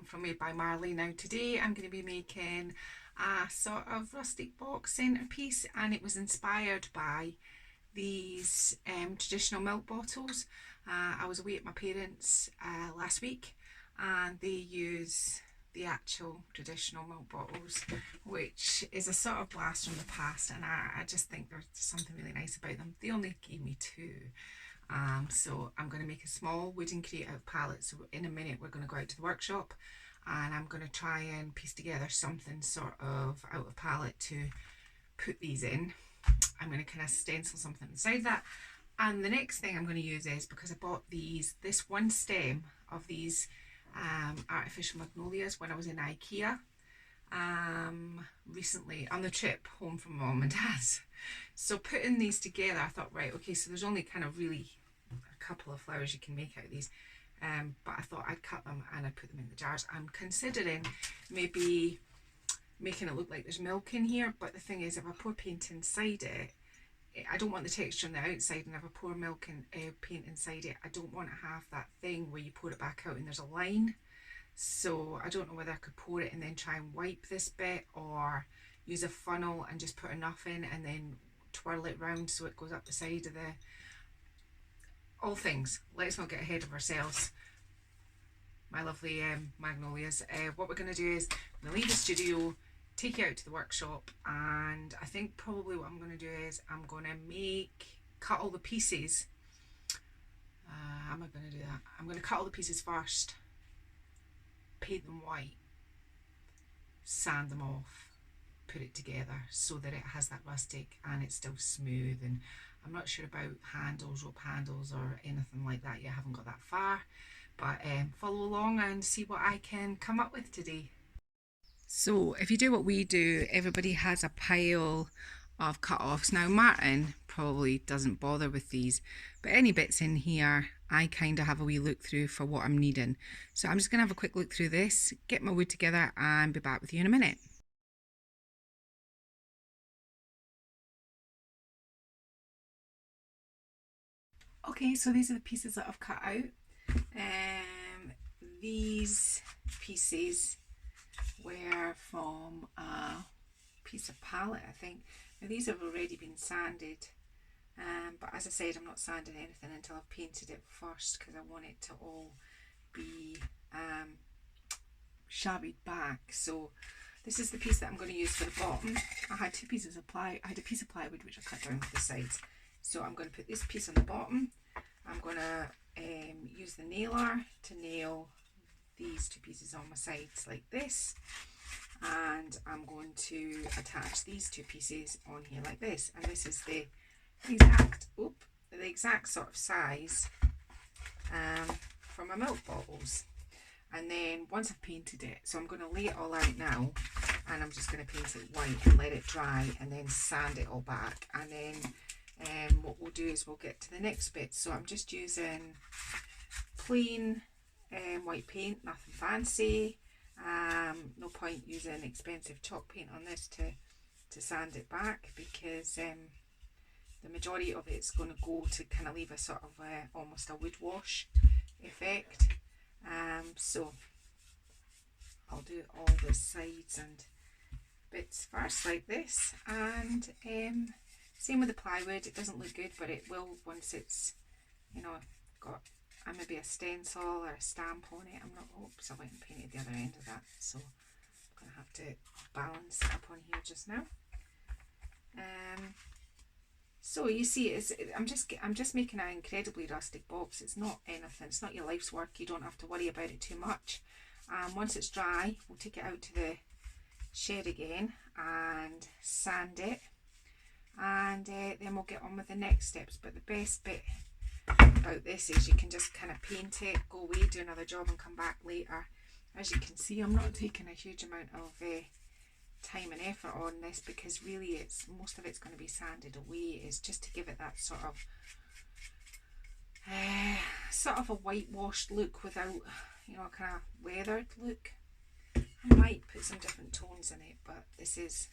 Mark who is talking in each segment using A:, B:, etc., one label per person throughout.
A: from Made by Marley. Now today I'm going to be making a sort of rustic box centerpiece, and it was inspired by these traditional milk bottles. I was away at my parents' last week, and they use the actual traditional milk bottles, which is a sort of blast from the past, and I just think there's something really nice about them. They only gave me two. So I'm going to make a small wooden crate out of pallets. So in a minute we're going to go out to the workshop, and I'm going to try and piece together something sort of out of pallet to put these in. I'm going to kind of stencil something inside that. And the next thing I'm going to use is, because I bought this one stem of these artificial magnolias when I was in IKEA recently on the trip home from mum and dad's. So putting these together, I thought, right, okay, so there's only kind of really a couple of flowers you can make out of these, but I thought I'd cut them and I'd put them in the jars. I'm considering maybe making it look like there's milk in here, but the thing is, if I pour paint inside it, I don't want the texture on the outside, and if I pour milk and paint inside it, I don't want to have that thing where you pour it back out and there's a line. So I don't know whether I could pour it and then try and wipe this bit, or use a funnel and just put enough in and then twirl it round so it goes up the side of the... All things, let's not get ahead of ourselves, my lovely magnolias. What we're going to do is I'm going to leave the studio, take it out to the workshop, and I think probably what I'm going to do is I'm going to cut all the pieces. How am I going to do that? I'm going to cut all the pieces first, paint them white, sand them off, put it together so that it has that rustic and it's still smooth. And I'm not sure about handles, rope handles or anything like that yet. I haven't got that far, but follow along and see what I can come up with today. So if you do what we do, everybody has a pile of cut-offs. Now Martin probably doesn't bother with these, but any bits in here I kind of have a wee look through for what I'm needing. So I'm just going to have a quick look through this, get my wood together, and be back with you in a minute. Okay, so these are the pieces that I've cut out. These pieces were from a piece of pallet, I think. Now these have already been sanded, but as I said, I'm not sanding anything until I've painted it first, because I want it to all be shabbied back. So this is the piece that I'm going to use for the bottom. I had two pieces of plywood. I had a piece of plywood which I cut down to the sides. So I'm going to put this piece on the bottom. I'm going to use the nailer to nail these two pieces on my sides like this, and I'm going to attach these two pieces on here like this. And this is the exact sort of size for my milk bottles. And then once I've painted it, so I'm going to lay it all out now, and I'm just going to paint it white and let it dry, and then sand it all back. And then what we'll do is we'll get to the next bit. So I'm just using plain white paint, nothing fancy. No point using expensive chalk paint on this to sand it back, because the majority of it's going to go to kind of leave a sort of almost a wood wash effect. So I'll do all the sides and bits first like this, and same with the plywood. It doesn't look good, but it will once it's, you know, got maybe a stencil or a stamp on it. I'm not, oops, I went and painted the other end of that, so I'm going to have to balance it up on here just now. So you see, I'm just making an incredibly rustic box. It's not anything, it's not your life's work. You don't have to worry about it too much. Once it's dry, we'll take it out to the shed again and sand it, and then we'll get on with the next steps. But the best bit about this is you can just kind of paint it, go away, do another job, and come back later. As you can see, I'm not taking a huge amount of time and effort on this, because really most of it's going to be sanded away. It's just to give it that sort of a whitewashed look without, you know, a kind of weathered look. I might put some different tones in it, but this is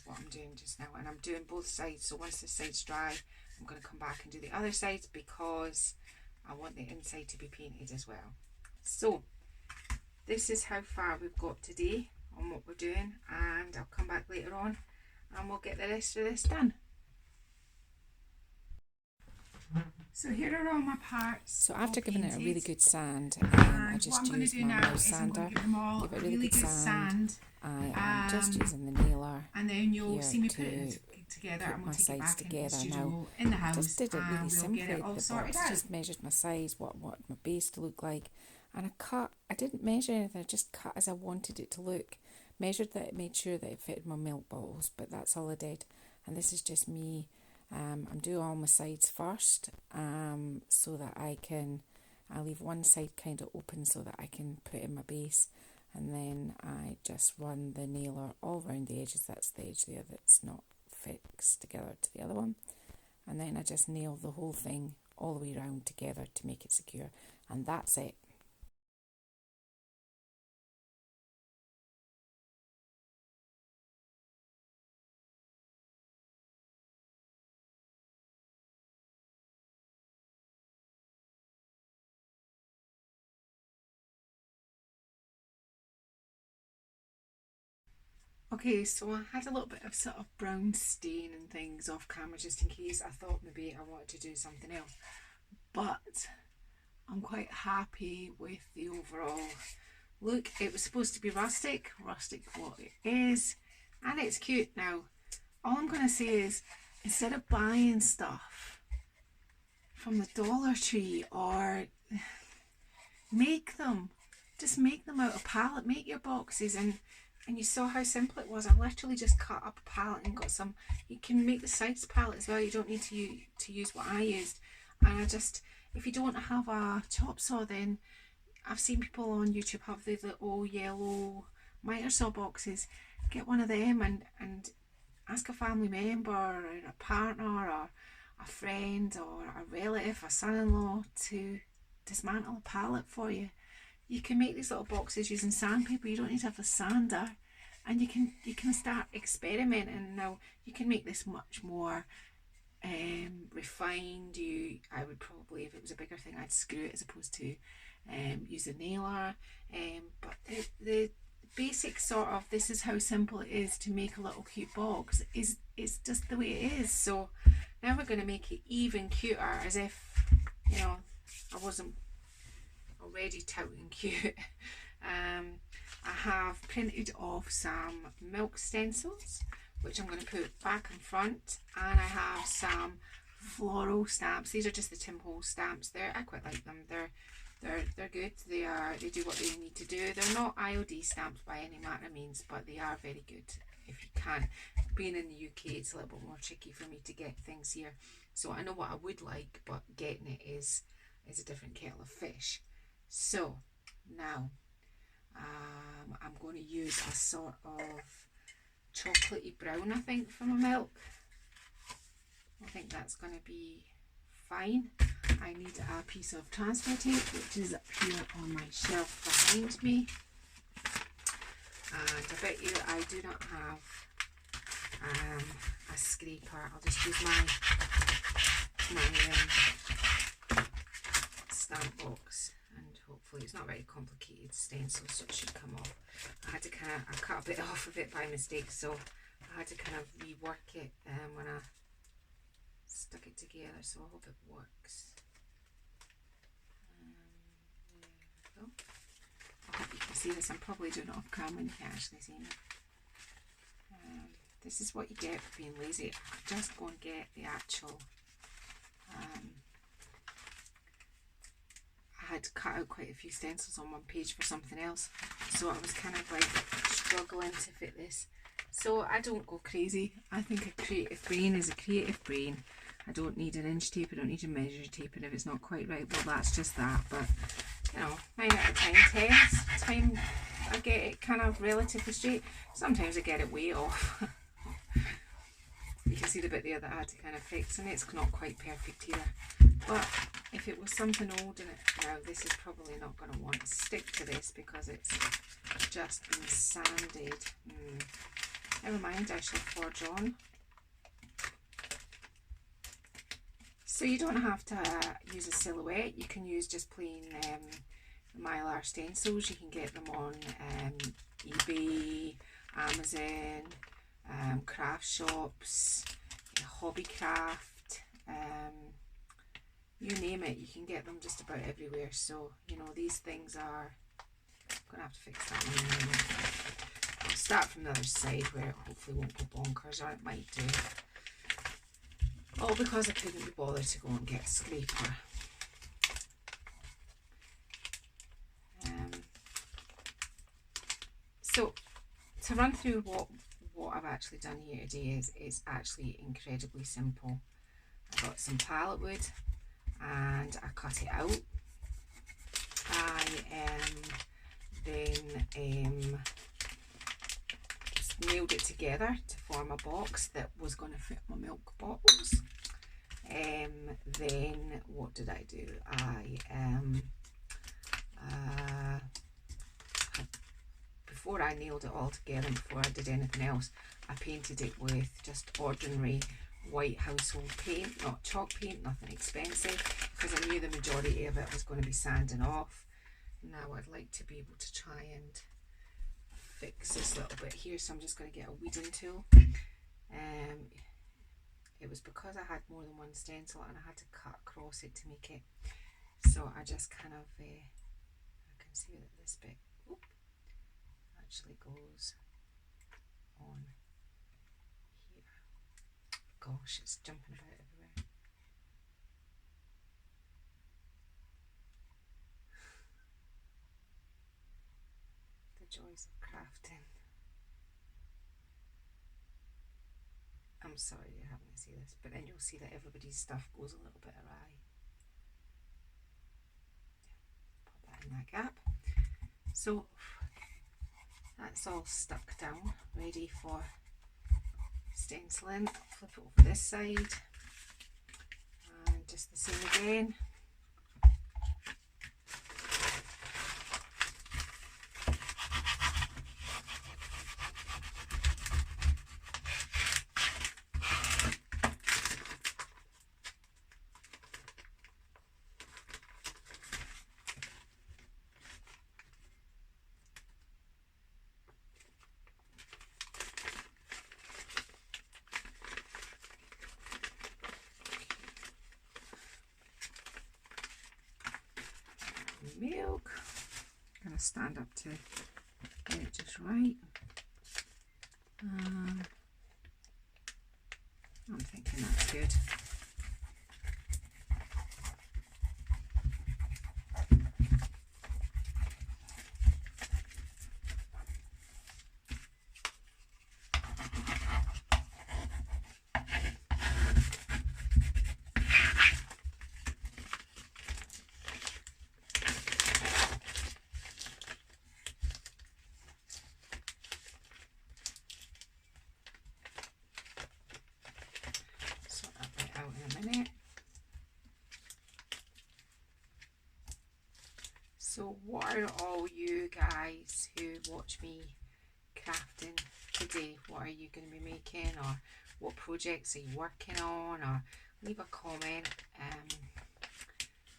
A: what I'm doing just now, and I'm doing both sides. So once this side's dry, I'm going to come back and do the other sides, because I want the inside to be painted as well. So this is how far we've got today on what we're doing, and I'll come back later on and we'll get the rest of this done. So here are all my parts.
B: So after giving it a really good sand, I just used my mouse sander, give it a really good sand. I am just using the nailer
A: and then you'll see me put
B: it
A: together
B: put
A: and
B: my
A: we'll take it
B: sides
A: back
B: together.
A: in the
B: Now,
A: studio in the house,
B: I just did it really simply.
A: We'll get it all
B: The
A: sorted
B: box
A: out.
B: just measured my size, what my base to look like, and I didn't measure anything, I just cut as I wanted it to look. Measured that, made sure that it fitted my milk bottles, but that's all I did. And this is just me. I'm doing all my sides first, so that I leave one side kind of open so that I can put in my base, and then I just run the nailer all around the edges. That's the edge there that's not fixed together to the other one, and then I just nail the whole thing all the way around together to make it secure, and that's it.
A: Okay, so I had a little bit of sort of brown stain and things off camera just in case. I thought maybe I wanted to do something else, but I'm quite happy with the overall look. It was supposed to be rustic what it is, and it's cute. Now, all I'm going to say is, instead of buying stuff from the Dollar Tree, or just make them out of pallet, make your boxes, and you saw how simple it was. I literally just cut up a pallet and got some. You can make the sides pallet as well. You don't need to use what I used. And if you don't have a chop saw, then I've seen people on YouTube have the little yellow mitre saw boxes. Get one of them and ask a family member or a partner or a friend or a relative, a son-in-law to dismantle a pallet for you. You can make these little boxes using sandpaper. You don't need to have a sander, and you can start experimenting. Now you can make this much more refined. I would probably, if it was a bigger thing, I'd screw it as opposed to use a nailer. But the basic sort of, this is how simple it is to make a little cute box, is just the way it is. So now we're going to make it even cuter, as if, you know, I wasn't already touting cute. I have printed off some milk stencils, which I'm going to put back and front, and I have some floral stamps. These are just the Tim Holtz stamps. I quite like them. They're good. They do what they need to do. They're not IOD stamps by any manner of means, but they are very good if you can. Being in the UK, it's a little bit more tricky for me to get things here. So I know what I would like, but getting it is a different kettle of fish. So now I'm going to use a sort of chocolatey brown, I think, for my milk. I think that's going to be fine. I need a piece of transfer tape, which is up here on my shelf behind me. And I bet you I do not have a scraper. I'll just use my stamp box, and hopefully it's not very complicated stencil, so it should come off. I cut a bit off of it by mistake, so I had to kind of rework it when I stuck it together, so I hope it works. There we go. I hope you can see this. I'm probably doing it off camera and you can't actually see me. This is what you get for being lazy. I just go and get the actual I had cut out quite a few stencils on one page for something else, so I was kind of like struggling to fit this. So I don't go crazy. I think a creative brain is a creative brain. I don't need an inch tape, I don't need a measure tape, and if it's not quite right, well, that's just that. But you know, 9 out of 10 time I get it kind of relatively straight. Sometimes I get it way off. You can see the bit there that I had to kind of fix, and it's not quite perfect either. But if it was something old in it, now this is probably not going to want to stick to this because it's just been sanded. Never mind, I shall forge on. So you don't have to use a silhouette. You can use just plain Mylar stencils. You can get them on eBay, Amazon, craft shops, Hobbycraft, you name it, you can get them just about everywhere. So, you know, these things are, I'm going to have to fix that one. I'll start from the other side where it hopefully won't go bonkers, or it might do. All because I couldn't be bothered to go and get a scraper. So to run through what I've actually done here today is actually incredibly simple. I got some pallet wood and I cut it out. I then just nailed it together to form a box that was going to fit my milk bottles. Then what did I do? Before I nailed it all together, before I did anything else, I painted it with just ordinary white household paint, not chalk paint, nothing expensive, because I knew the majority of it was going to be sanding off. Now I'd like to be able to try and fix this little bit here, so I'm just going to get a weeding tool. It was because I had more than one stencil and I had to cut across it to make it, so I just kind of I can see that this bit actually goes on here. Gosh, it's jumping about everywhere. The joys of crafting. I'm sorry you're having to see this, but then you'll see that everybody's stuff goes a little bit awry. Put that in that gap. So that's all stuck down, ready for stenciling. Flip it over this side and just the same again. Milk. I'm going to stand up to get it just right. I'm thinking that's good. So what are all you guys who watch me crafting today? What are you going to be making, or what projects are you working on? Or leave a comment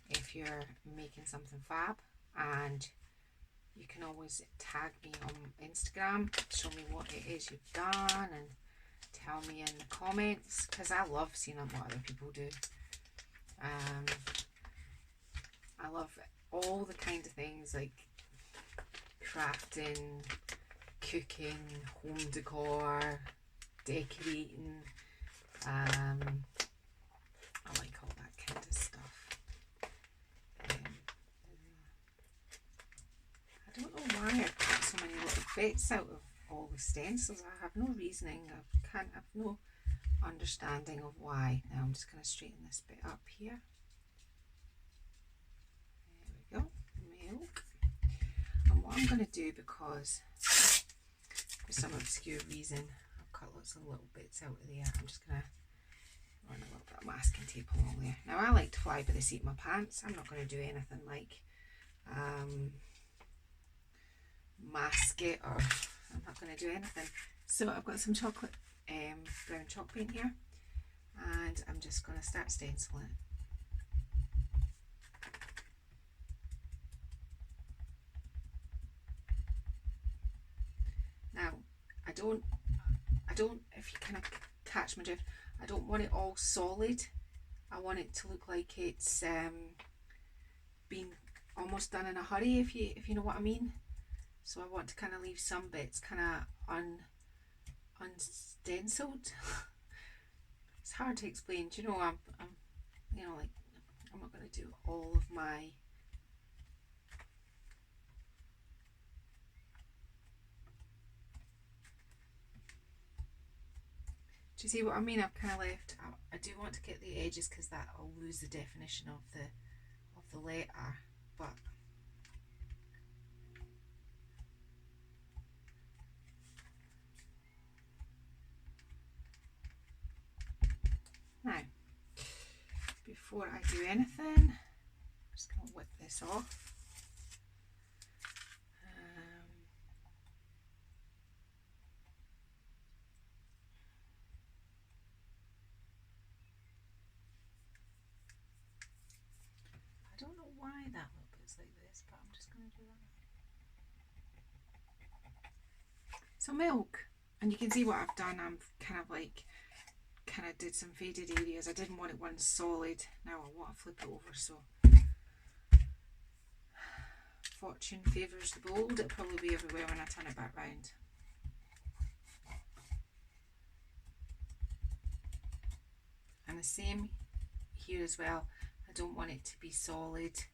A: if you're making something fab, and you can always tag me on Instagram, show me what it is you've done and tell me in the comments, because I love seeing what other people do. I love all the kind of things like crafting, cooking, home decor, decorating. I like all that kind of stuff. I don't know why I cut so many little bits out of all the stencils. I have no reasoning. I can't have no understanding of why. Now I'm just going to straighten this bit up here. There we go. Milk. And what I'm going to do, because for some obscure reason I've cut lots of little bits out of there, I'm just going to run a little bit of masking tape along there. Now I like to fly by the seat of my pants. I'm not going to do anything like mask it, or I'm not going to do anything. So I've got some chocolate brown chalk paint here, and I'm just going to start stenciling. don't, if you kind of catch my drift, I don't want it all solid. I want it to look like it's been almost done in a hurry, if you know what I mean. So I want to kind of leave some bits kind of unstenciled. It's hard to explain. Do you know, I'm you know, like, I'm not going to do all of my do you see what I mean? I've kind of left, I do want to get the edges because that'll lose the definition of the letter, but now, before I do anything, I'm just going to whip this off. I don't know why that little bit's like this, but I'm just going to do that. So milk, and you can see what I've done. I'm kind of like, did some faded areas. I didn't want it one solid. Now I want to flip it over, so fortune favours the bold. It'll probably be everywhere when I turn it back round. And the same here as well. I don't want it to be solid,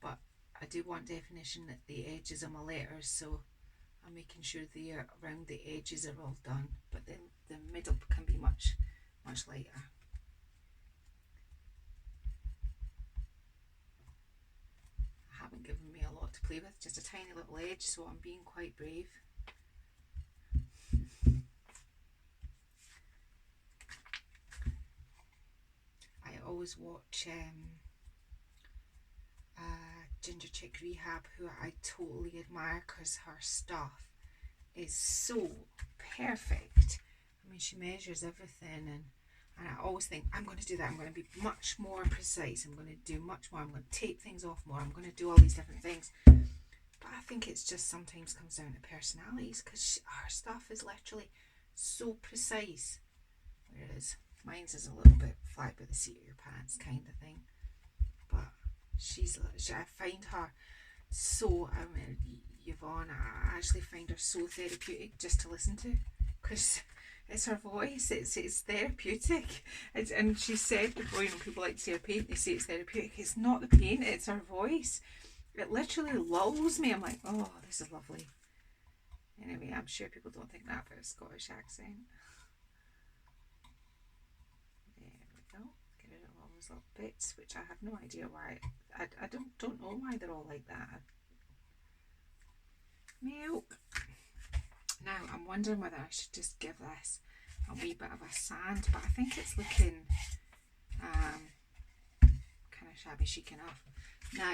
A: but I do want definition at the edges of my letters, so I'm making sure around the edges are all done, but then the middle can be much lighter. I haven't given me a lot to play with, just a tiny little edge, so I'm being quite brave. I always watch Ginger Chick Rehab, who I totally admire because her stuff is so perfect. I mean, she measures everything, and I always think, I'm going to do that. I'm going to be much more precise. I'm going to do much more. I'm going to tape things off more. I'm going to do all these different things. But I think it's just sometimes comes down to personalities, because her stuff is literally so precise. Whereas mine's is a little bit fly by the seat of your pants kind of thing. But I find her so, Yvonne, I actually find her so therapeutic just to listen to, because it's her voice, it's therapeutic. And she said before, people like to say her paint, they say it's therapeutic. It's not the paint, it's her voice. It literally lulls me. I'm like, oh, this is lovely. Anyway, I'm sure people don't think that about a Scottish accent. There we go. Get rid of all those little bits, which I have no idea why. I don't know why they're all like that. Milk. Now I'm wondering whether I should just give this a wee bit of a sand, but I think it's looking kind of shabby chic enough. Now,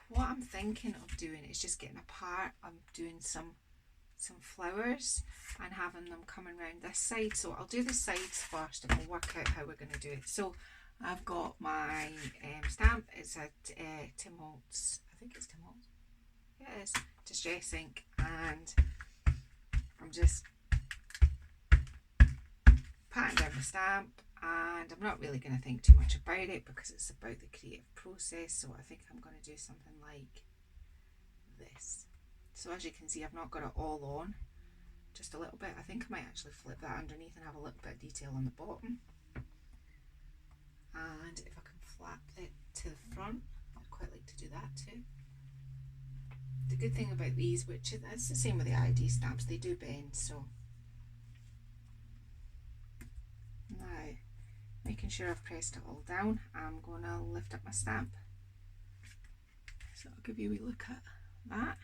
A: what I'm thinking of doing is just getting a part. I'm doing some flowers and having them coming around this side. So I'll do the sides first and we'll work out how we're going to do it. So I've got my stamp. It's a Tim Holtz. I think it's Tim Holtz. Yeah, it is. Distress ink, and I'm just patting down the stamp, and I'm not really going to think too much about it because it's about the creative process. So I think I'm going to do something like this. So as you can see, I've not got it all on, just a little bit. I think I might actually flip that underneath and have a little bit of detail on the bottom. And if I can flap it to the front, I'd quite like to do that too. The good thing about these, which is the same with the ID stamps, they do bend. So now, making sure I've pressed it all down, I'm going to lift up my stamp. So I'll give you a wee look at that.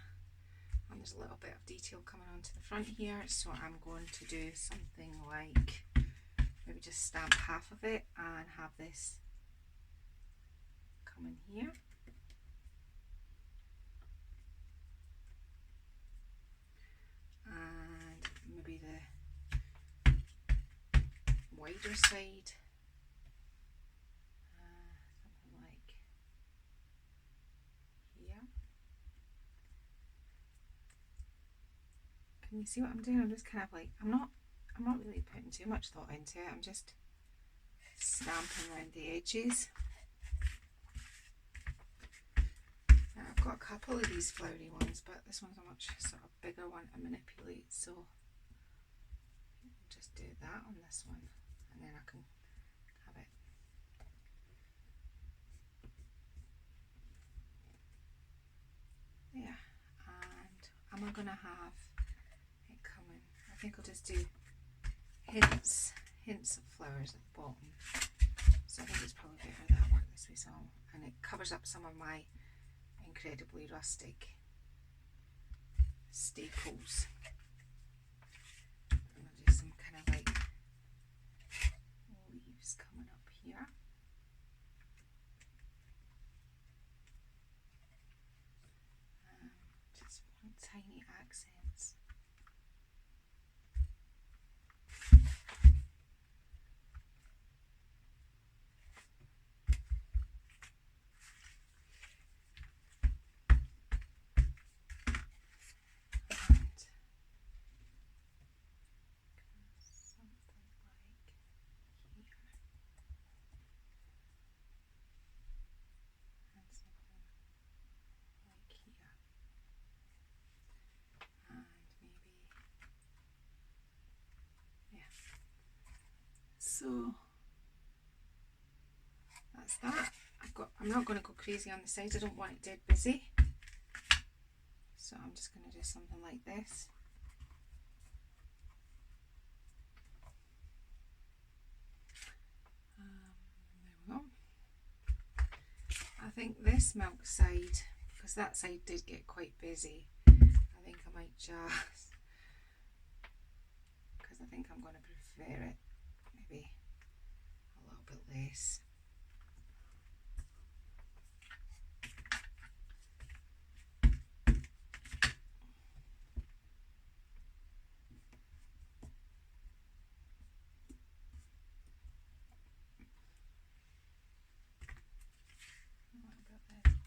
A: And there's a little bit of detail coming onto the front here, so I'm going to do something like maybe just stamp half of it and have this come in here. And maybe the wider side, something like here. Can you see what I'm doing? I'm just kind of like, I'm not really putting too much thought into it. I'm just stamping around the edges. Now, I've got a couple of these flowery ones, but this one's a much sort of bigger one to manipulate, so I'll just do that on this one, and then I can have it. Yeah, and am I going to have it coming? I think I'll just do hints of flowers at the bottom. So I think it's probably better that I work this way, so, and it covers up some of my incredibly rustic staples. And I'll do some kind of like leaves coming up here. Just one tiny accents. So that's that. I'm not going to go crazy on the sides. I don't want it dead busy. So I'm just going to do something like this. There we go. I think this milk side, because that side did get quite busy, I think I might just, because I think I'm going to prefer it maybe a little bit less.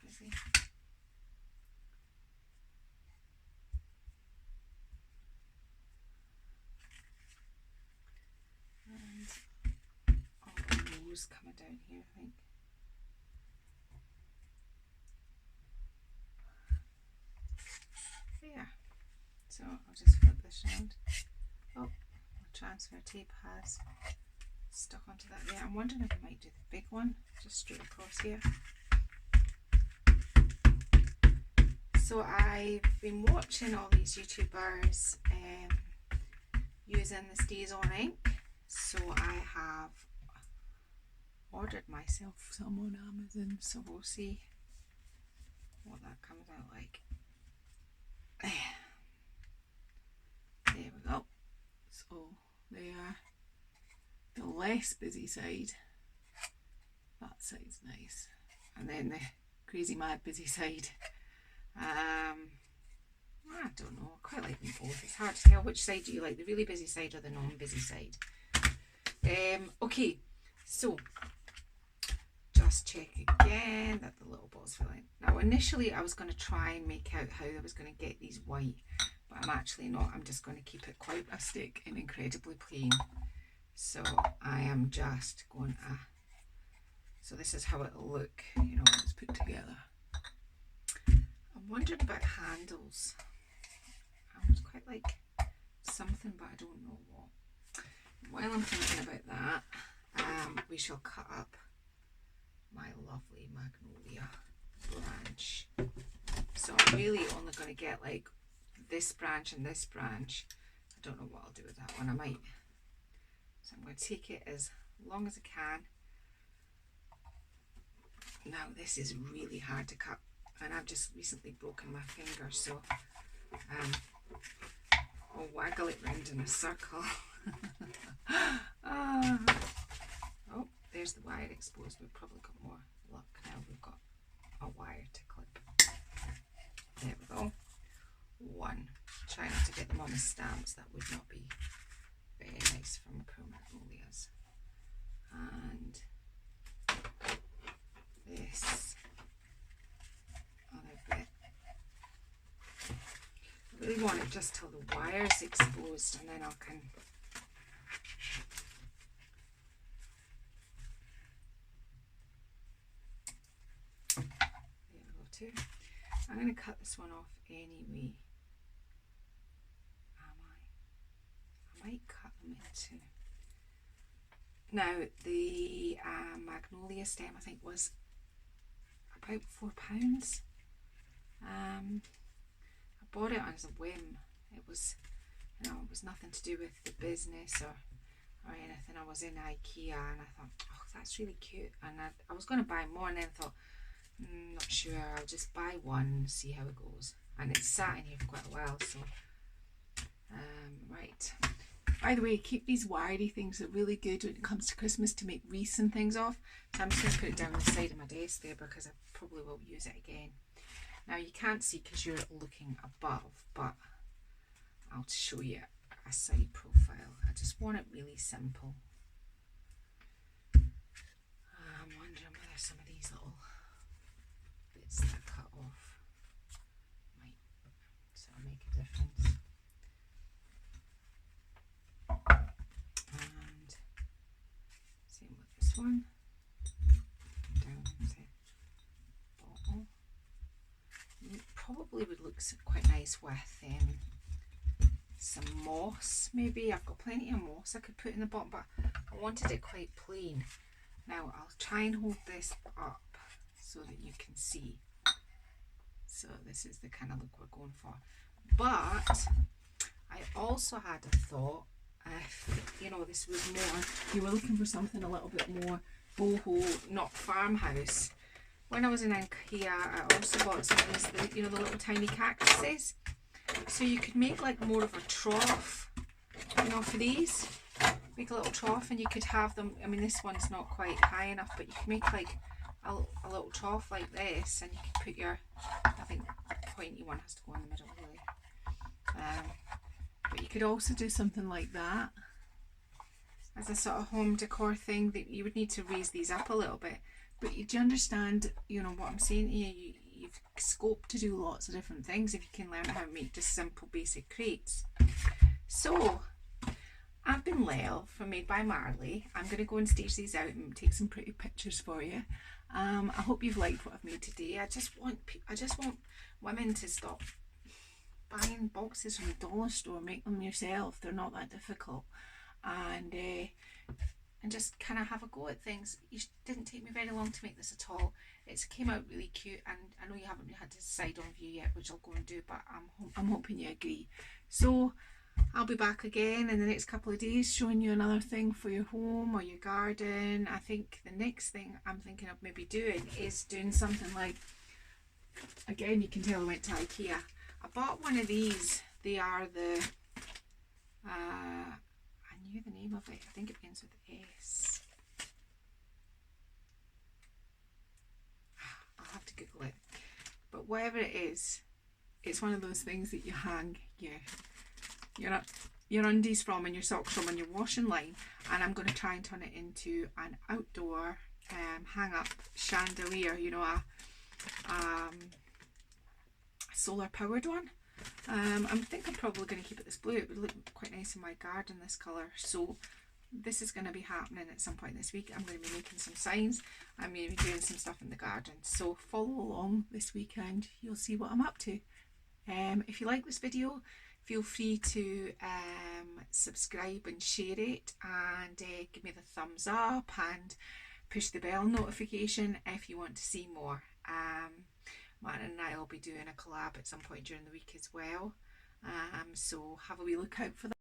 A: Busy. And all the rose coming down here, I think. There. So I'll just flip this around. Oh, my transfer tape has stuck onto that there. I'm wondering if I might do the big one just straight across here. So I've been watching all these YouTubers using the Stays On ink, so I have ordered myself some on Amazon, so we'll see what that comes out like. There we go. So they are the less busy side. That side's nice, and then the crazy mad busy side. I don't know, I quite like them both. It's hard to tell which side do you like, the really busy side or the non-busy side. Okay, so just check again that the little ball's filling. Now initially I was going to try and make out how I was going to get these white, but I'm actually not. I'm just going to keep it quite rustic and incredibly plain. So I am just going to, so this is how it'll look, you know, when it's put together. I'm wondering about handles. I would quite like something, but I don't know what. While I'm thinking about that, we shall cut up my lovely magnolia branch. So I'm really only going to get like this branch and this branch. I don't know what I'll do with that one. I might. So I'm going to take it as long as I can. Now this is really hard to cut, and I've just recently broken my finger, so I'll waggle it round in a circle. Oh, there's the wire exposed. We've probably got more luck now. We've got a wire to clip. There we go. One. Try not to get them on the stamps. That would not be very nice from poor magnolias. And this other bit. really want it just till the wire's exposed, and then I can there we go too. I'm going to cut this one off anyway. I might cut them into. Now the magnolia stem I think was about £4. I bought it as a whim. It was, you know, it was nothing to do with the business or anything. I was in IKEA and I thought, oh, that's really cute, and I was going to buy more, and then I thought, not sure, I'll just buy one, see how it goes. And it's sat in here for quite a while, so right. By the way, keep these wiry things, are really good when it comes to Christmas to make wreaths and things off. So I'm just going to put it down the side of my desk there because I probably will use it again. Now you can't see because you're looking above, but I'll show you a side profile. I just want it really simple. I'm wondering whether some of these little bits that I cut off might sort of make a difference. And same with this one. Down to bottle. It probably would look quite nice with some moss maybe. I've got plenty of moss I could put in the bottom, but I wanted it quite plain. Now I'll try and hold this up so that you can see. So this is the kind of look we're going for. But I also had a thought, if you know this was more, you were looking for something a little bit more boho, not farmhouse. When I was in IKEA, I also bought some of these, you know, the little tiny cactuses. So you could make like more of a trough, you know, for these. Make a little trough, and you could have them. I mean, this one's not quite high enough, but you could make like a little trough like this, and you could put your, I think the pointy one has to go in the middle really. But you could also do something like that as a sort of home decor thing. That you would need to raise these up a little bit. But do you understand, you know, what I'm saying here? You've scope to do lots of different things if you can learn how to make just simple basic crates. So I've been Lel from Made by Marley. I'm going to go and stage these out and take some pretty pictures for you. I hope you've liked what I've made today. I just want women to stop buying boxes from the dollar store. Make them yourself. They're not that difficult. And just kind of have a go at things. It didn't take me very long to make this at all. It came out really cute, and I know you haven't had to decide on view yet, which I'll go and do, but I'm hoping you agree. So I'll be back again in the next couple of days showing you another thing for your home or your garden. I think the next thing I'm thinking of maybe doing is doing something like, again, you can tell I went to IKEA. I bought one of these. They are the I knew the name of it. I think it begins with S. I'll have to Google it. But whatever it is, it's one of those things that you hang your undies from and your socks from on your washing line. And I'm going to try and turn it into an outdoor hang up chandelier. You know, a solar powered one. I think I'm probably going to keep it this blue. It would look quite nice in my garden, this colour. So this is going to be happening at some point this week. I'm going to be making some signs. I'm going to be doing some stuff in the garden. So follow along this weekend. You'll see what I'm up to. If you like this video, feel free to subscribe and share it, and give me the thumbs up and push the bell notification if you want to see more. Martin and I will be doing a collab at some point during the week as well. So have a wee look out for that.